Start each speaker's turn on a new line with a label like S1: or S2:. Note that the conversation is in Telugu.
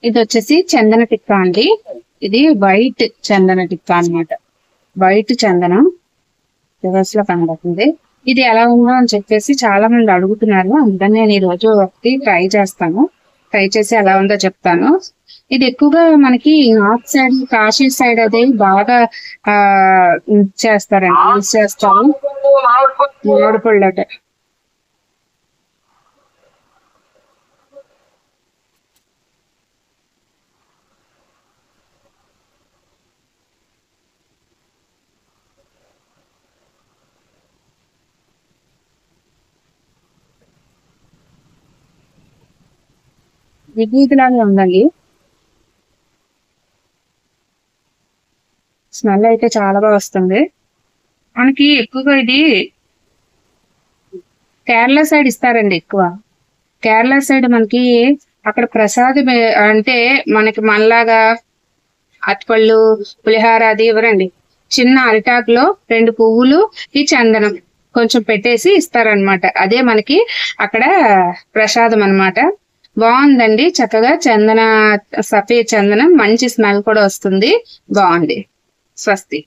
S1: ఇది వచ్చేసి చందన టిక్కా అండి. ఇది వైట్ చందన టిక్కా అన్నమాట. వైట్ చందనం రివర్స్ లో కనబడుతుంది. ఇది ఎలా ఉందో అని చెప్పేసి చాలా మంది అడుగుతున్నారు. అందుకని నేను ఈ రోజు ఒకటి ట్రై చేస్తాను. ట్రై చేసి ఎలా ఉందో చెప్తాను. ఇది ఎక్కువగా మనకి నార్త్ సైడ్, కాశీ సైడ్ అదే బాగా చేస్తారండి. యూజ్ చేస్తారు మామిడి పళ్ళు అంటే. విభూతిలాగా ఉందండి. స్మెల్ అయితే చాలా బాగా వస్తుంది. మనకి ఎక్కువగా ఇది కేరళ సైడ్ ఇస్తారండి. ఎక్కువ కేరళ సైడ్ మనకి అక్కడ ప్రసాదం అంటే మనకి మనలాగా అరటిపళ్ళు, పులిహార అది ఇవ్వరండి. చిన్న అరిటాకు లో 2 పువ్వులు, ఈ చందనం కొంచెం పెట్టేసి ఇస్తారనమాట. అదే మనకి అక్కడ ప్రసాదం అన్నమాట. బాగుందండి. చక్కగా చందన, సఫేద్ చందనం, మంచి స్మెల్ కూడా వస్తుంది. బాగుంది. స్వస్తి.